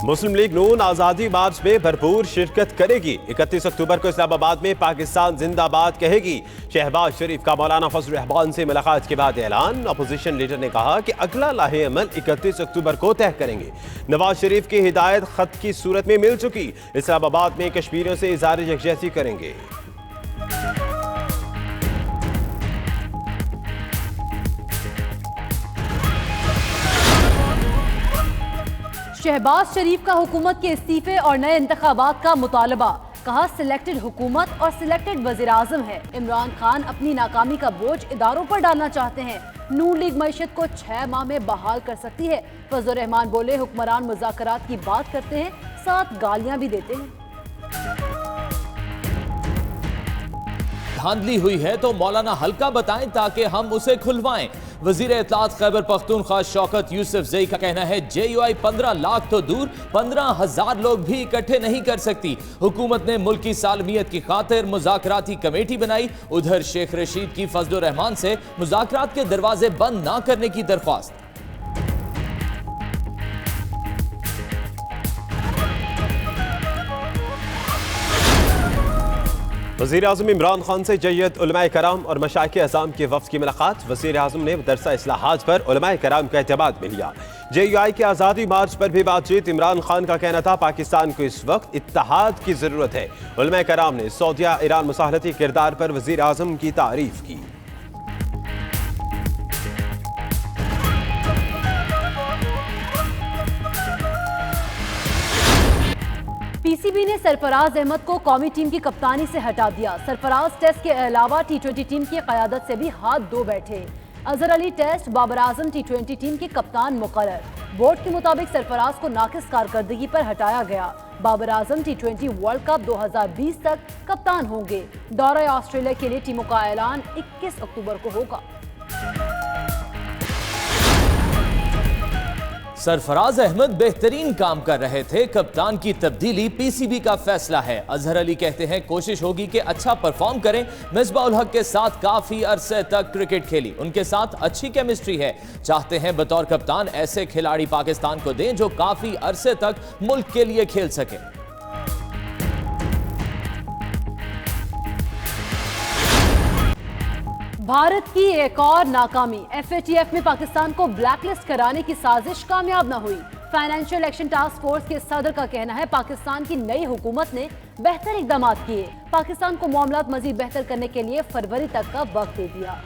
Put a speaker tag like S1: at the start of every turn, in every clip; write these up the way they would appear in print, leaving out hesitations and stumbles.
S1: मुस्लिम league नून आजादी मार्च में भरपूर शिरकत करेगी। 31 अक्टूबर को इस्लामाबाद में पाकिस्तान जिंदाबाद कहेगी। शहबाज शरीफ का मौलाना फजल रहमान से मुलाकात के बाद ऐलान। अपोजिशन लीडर ने कहा कि अगला लाहे अमल 31 अक्टूबर को तय करेंगे। नवाज शरीफ की हिदायत खत की सूरत में मिल चुकी। इस्लामाबाद में कश्मीरियों से इज़हार यकजहती करेंगे।
S2: शहबाज शरीफ का हुकूमत के इस्तीफे और नए इंतखाबात का मुतालबा। कहा सिलेक्टेड हुकूमत और सिलेक्टेड वज़ीर आज़म है। इमरान खान अपनी नाकामी का बोझ इदारों पर डालना चाहते हैं। नून लीग मईशत को 6 माह में बहाल कर सकती है। फजल रहमान बोले हुक्मरान मुज़ाकरात की बात करते हैं, साथ गालियां भी देते हैं।
S3: धांधली हुई है तो मौलाना हल्का बताएं ताकि हम उसे खुलवाएं। वजीर इत्तलात खैबर पख्तूनख्वा शौकत यूसुफजई का कहना है JUI 15 लाख तो दूर 15,000 लोग भी इकट्ठे नहीं कर सकती। हुकूमत ने मुल्क की सालमियत की खातिर मुज़ाकराती कमेटी बनाई। उधर शेख रशीद की फजल रहमान से मुज़ाकरात के दरवाजे बंद ना करने की दरख्वास्त।
S1: वज़ीर आज़म इमरान खान से जय्यद उलमाए कराम और मशाइख़ अज़ाम के वफ़द की मुलाकात। वज़ीर आज़म ने दरसा इस्लाहात पर उलमाए कराम का एतमाद में लिया। JUI के आज़ादी मार्च पर भी बातचीत। इमरान खान का कहना था पाकिस्तान को इस वक्त इत्तेहाद की ज़रूरत है। उलमाए कराम ने सऊदिया ईरान मुसाहलती किरदार पर वज़ीर आज़म की तारीफ की।
S2: PCB ने सरफराज अहमद को कौमी टीम की कप्तानी से हटा दिया। सरफराज टेस्ट के अलावा T20 टीम की क़यादत से भी हाथ धो बैठे। Azhar Ali test, Babar Azam T20 team के कप्तान मुकर्रर। बोर्ड के मुताबिक सरफराज को नाकिस कारकर्दगी पर हटाया गया। Babar Azam T20 world cup 2020 तक कप्तान होंगे। दौरा ऑस्ट्रेलिया के लिए टीमों का ऐलान 21 अक्टूबर को होगा।
S3: सरफराज अहमद बेहतरीन काम कर रहे थे। कप्तान की तब्दीली PCB का फैसला है। अजहर अली कहते हैं कोशिश होगी कि अच्छा परफॉर्म करें। मिसबाह उल हक के साथ काफी अरसे तक क्रिकेट खेली, उनके साथ अच्छी केमिस्ट्री है। चाहते हैं बतौर कप्तान ऐसे खिलाड़ी पाकिस्तान को दें जो काफी अरसे तक मुल्क के लिए खेल सके।
S2: भारत की एक और नाकामी। FATF में पाकिस्तान को ब्लैकलिस्ट कराने की साजिश कामयाब न हुई। फाइनेंशियल एक्शन टास्क फोर्स के सदर का कहना है पाकिस्तान की नई हुकूमत ने बेहतर इकदाम किए। पाकिस्तान को मामलात मजीद बेहतर करने के लिए फरवरी तक का वक्त दे दिया।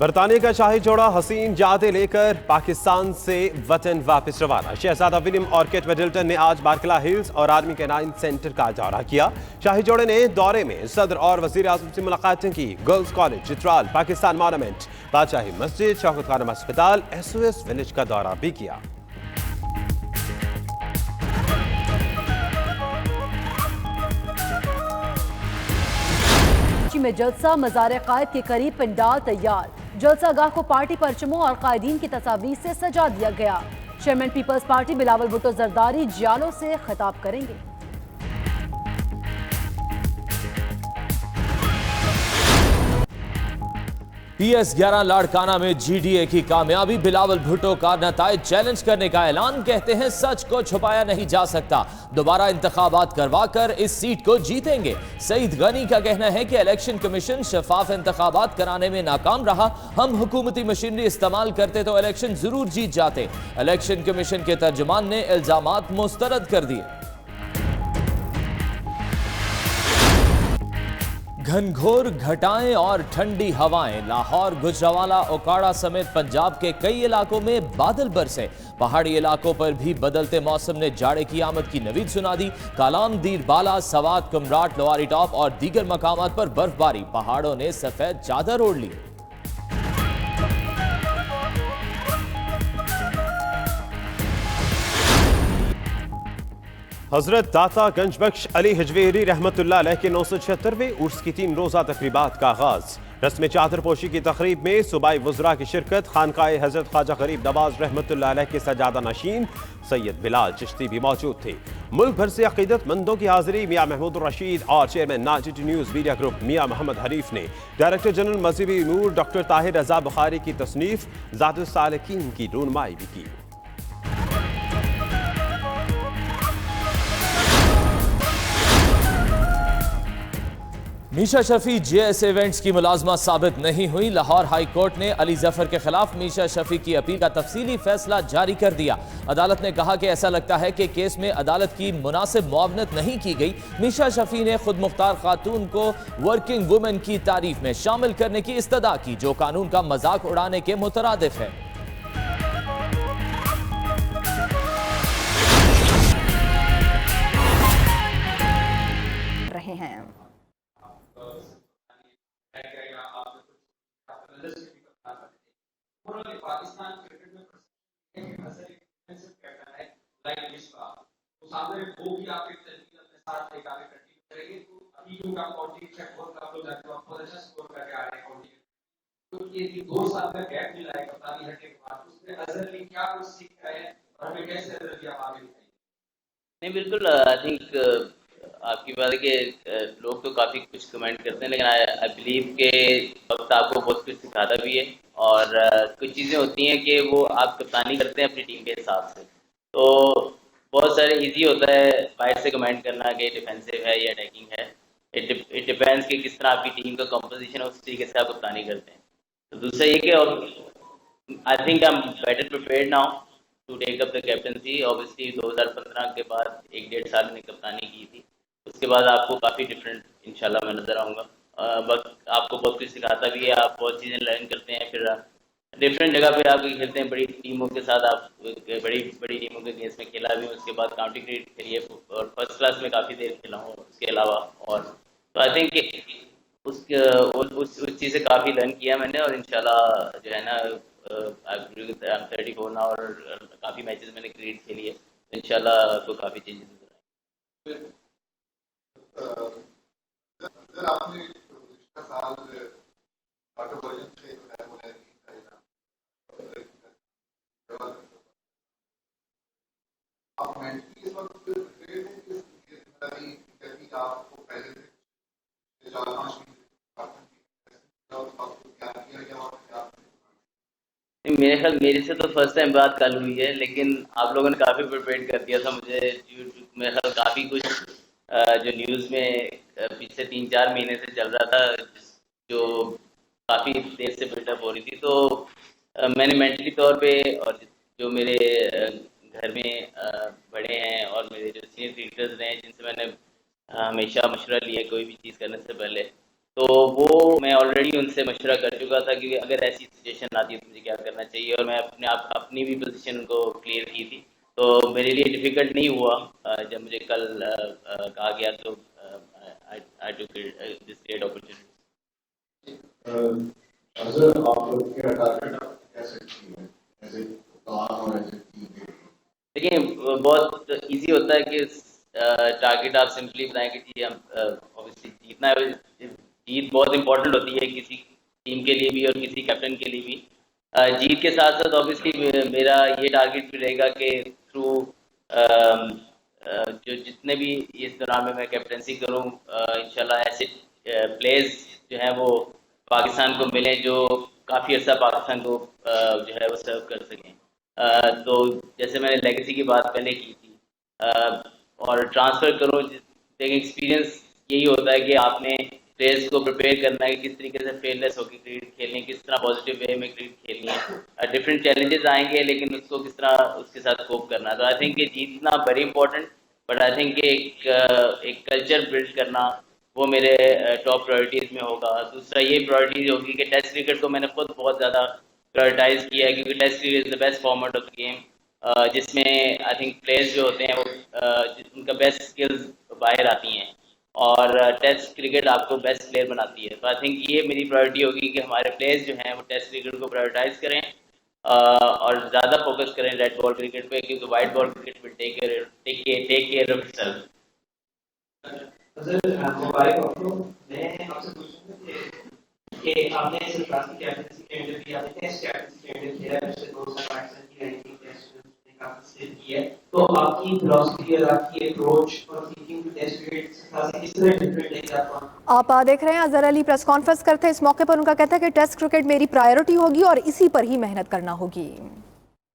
S1: बरतानिया का शाही जोड़ा हसीन जादे लेकर पाकिस्तान से वतन वापस रवाना। शहजादा विलियम और केट मिडल्टन ने आज बारकला हिल्स और आर्मी कैनाइन सेंटर का दौरा किया। शाही जोड़े ने दौरे में सदर और वजीर आजम से मुलाकातें की। Girls college, Chitral, Pakistan monument, Badshahi Masjid, Shaukat Khanam अस्पताल, SOS विलेज का दौरा भी किया।
S2: में जलसा, मज़ार कायद के करीब पंडाल तैयार। जलसा गाह को पार्टी परचमों और कायदीन की तस्वीर से सजा दिया गया। चेयरमैन पीपल्स पार्टी बिलावल भुट्टो जरदारी जियालों से खिताब करेंगे।
S3: PS11 लाड़काना में GDA की कामयाबी। बिलावल भुट्टो का नताइज चैलेंज करने का ऐलान। कहते हैं सच को छुपाया नहीं जा सकता। दोबारा इंतखाबात करवाकर इस सीट को जीतेंगे। सईद गनी का कहना है कि इलेक्शन कमीशन शफाफ इंतखाबात कराने में नाकाम रहा। हम हुकूमती मशीनरी इस्तेमाल करते तो इलेक्शन जरूर जीत जाते। इलेक्शन कमीशन के तर्जुमान ने इल्जामात मुस्तरद कर दिए। घनघोर घटाएं और ठंडी हवाएं। लाहौर, गुजरावाला, ओकाड़ा समेत पंजाब के कई इलाकों में बादल बरसे। पहाड़ी इलाकों पर भी बदलते मौसम ने जाड़े की आमद की नवीद सुना दी। कालाम, दीर बाला, सवात, कुमराट, लोहारी टॉप और दीगर मकामात पर बर्फबारी। पहाड़ों ने सफेद चादर ओढ़ ली।
S1: हजरत दाता गंज बख्श अली हिजवेरी रहमतुल्लाह अलैह के 976वें उर्स की 3 रोज़ा तकरीबात का आगाज। रस्म चादरपोशी की तकरीब में सूबाई वज़रा की शिरकत। खानकाए हजरत ख्वाजा गरीब नवाज रहमतुल्लाह अलैह के सजादा नशीन सैयद बिलाल चिश्ती भी मौजूद थे। मुल्क भर से अकीदतमंदों की हाजिरी। मियाँ महमूद रशीद और चेयरमैन नाजिटी न्यूज़ मीडिया ग्रुप मियाँ मोहम्मद हनीफ ने डायरेक्टर जनरल मज़हबी उमूर डॉक्टर ताहिर रज़ा बुखारी की तसनीफ ज़ातुस सालिकीन की रूनुमाई भी की।
S3: मीशा शफी जेएस इवेंट्स की मुलाजमा साबित नहीं हुई। लाहौर हाई कोर्ट ने अली जफर के खिलाफ मीशा शफी की अपील का तफसीली फैसला जारी कर दिया। अदालत ने कहा कि ऐसा लगता है कि केस में अदालत की मुनासिब मुआवनत नहीं की गई। मीशा शफी ने खुद मुख्तार खातून को वर्किंग वुमेन की तारीफ में शामिल करने की इस्तदा की, जो कानून का मजाक उड़ाने के मुतरादिफ है।
S4: रहे हैं
S5: पाकिस्तान क्रिकेट में सामने वो भी आपके अपने साथ लेकर आगे कंटिन्यू करेंगे। तो अभी जो आप काउंटिंग चेक बहुत आप लोग जाते हो, आप बहुत अच्छा स्कोर करके आ रहे हैं काउंटिंग। तो ये 2 साल का गैप मिला है कप्तानी हटने के बाद, उसमें अजहर ने क्या कुछ सीखा है और हमें कैसे अजहर की आप आगे दिखाएंगे?
S6: नहीं, बिल्कुल आई थिंक आपकी बात है कि लोग तो काफ़ी कुछ कमेंट करते हैं, लेकिन आई बिलीव के वक्त आपको बहुत कुछ सिखाता भी है। और कुछ चीज़ें होती हैं कि वो आप कप्तानी करते हैं अपनी टीम के हिसाब से, तो बहुत सारे इजी होता है बाहर से कमेंट करना कि डिफेंसिव है या अटैकिंग है। इट डिपेंड्स कि किस तरह आपकी टीम का कंपोजिशन है, उस तरीके से आप कप्तानी करते हैं। तो दूसरा ये कि I think I am better prepared now to take up the captaincy. Obviously 2015 के बाद 1-1.5 साल में कप्तानी की थी, उसके बाद आपको काफ़ी डिफरेंट इंशाल्लाह मैं नज़र आऊँगा। वक्त आपको बहुत कुछ सिखाता भी है, आप बहुत चीज़ें लर्न करते हैं, फिर डिफरेंट जगह पे आप खेलते हैं, बड़ी टीमों के साथ आप बड़ी बड़ी टीमों के अगेंस्ट में खेला भी हूँ, उसके बाद काउंटी क्रिकेट खेली है और फर्स्ट क्लास में काफ़ी देर खेला हूँ उसके अलावा। और तो आई थिंक उस चीज़ से काफ़ी लर्न किया मैंने, और इंशाल्लाह जो है ना आई एम 34 ना, और काफ़ी मैचेस मैंने क्रिकेट खेली है, इंशाल्लाह आपको काफ़ी चेंजेस नजर आएंगे।
S7: आपने पिछला साल वर्जन से आप मेंटली इस वक्त प्रिपेयर्ड हैं कि आपको पहले से 4-5
S6: मेरे ख्याल मेरे से तो फर्स्ट टाइम बात कल हुई है, लेकिन आप लोगों ने काफ़ी प्रिपेयर कर दिया था मुझे। मेरे ख्याल काफ़ी कुछ जो न्यूज़ में पिछले 3-4 महीने से चल रहा था, जो काफ़ी देर से बिल्डअप हो रही थी, तो मैंने मेंटली तौर पे, और जो मेरे घर में बड़े हैं और मेरे जो सीनियर क्रिकेटर्स हैं जिनसे मैंने हमेशा मशवरा लिया कोई भी चीज़ करने से पहले, तो वो मैं ऑलरेडी उनसे मशवरा कर चुका था कि अगर ऐसी सिचुएशन आती है तो मुझे क्या करना चाहिए, और मैं अपनी भी पोजीशन उनको क्लियर की थी। तो मेरे लिए डिफ़िकल्ट नहीं हुआ जब मुझे कल कहा गया, तो I took this great opportunity.
S7: Azhar आप लोग के टारगेट कैसे किए ऐसे प्लान और ऐसे
S6: देखिए, बहुत इजी होता है कि टारगेट आप सिंपली बताएं कि जी हम ऑब्वियसली जीतना है। जीत बहुत इंपॉर्टेंट होती है किसी टीम के लिए भी और किसी कैप्टन के लिए भी। जीत के साथ साथ ऑब्वियसली मेरा ये टारगेट भी रहेगा कि थ्रू जो जितने भी इस दौरान में मैं कैप्टनसी करूँ, इंशाल्लाह ऐसे प्लेयर्स जो हैं वो पाकिस्तान को मिले जो काफ़ी अर्सा पाकिस्तान को जो है वो सर्व कर सकें। तो जैसे मैंने लेगेसी की बात पहले की थी, और ट्रांसफ़र करूँ, एक एक्सपीरियंस यही होता है कि आपने प्लेयर्स को प्रिपेयर करना है कि किस तरीके से फेयरलेस होकर क्रिकेट खेलनी है, किस तरह पॉजिटिव वे में क्रिकेट खेलनी है। डिफरेंट चैलेंजेस आएंगे, लेकिन उसको किस तरह उसके साथ कोप करना है। तो आई थिंक ये जीतना very important, but I think एक कल्चर बिल्ड करना वो मेरे टॉप प्रायोरिटीज़ में होगा। दूसरा ये प्रायोरिटीज़ होगी कि टेस्ट क्रिकेट को मैंने खुद बहुत ज़्यादा प्रायोरिटाइज़ किया है, क्योंकि test cricket is the best format of the game, जिसमें आई थिंक प्लेयर्स जो होते हैं वो उनका बेस्ट स्किल्स बाहर आती हैं, और टेस्ट क्रिकेट आपको बेस्ट प्लेयर बनाती है। तो आई थिंक ये मेरी प्रायोरिटी होगी कि हमारे प्लेयर्स जो हैं वो टेस्ट क्रिकेट को प्रायोरिटाइज़ करें, और ज़्यादा फोकस करें रेड बॉल क्रिकेट पे, क्योंकि white ball cricket will take care of itself.
S5: मैं आपसे पूछूंगा कि कि आपने सरफराज की कैप्टनसी के अंदर भी आपने टेस्ट कैप्टनसी के अंदर खेला है, पिछले 2 साल पाकिस्तान की रैंकिंग टेस्ट में काफी स्थिर की है, तो आपकी फिलॉसफी और आपकी अप्रोच और थिंकिंग टू टेस्ट क्रिकेट से किस तरह डिफरेंट है
S4: आप देख रहे हैं अजहर अली प्रेस कॉन्फ्रेंस करते हैं। इस मौके पर उनका कहता है कि टेस्ट क्रिकेट मेरी प्रायोरिटी होगी और इसी पर ही मेहनत करना होगी।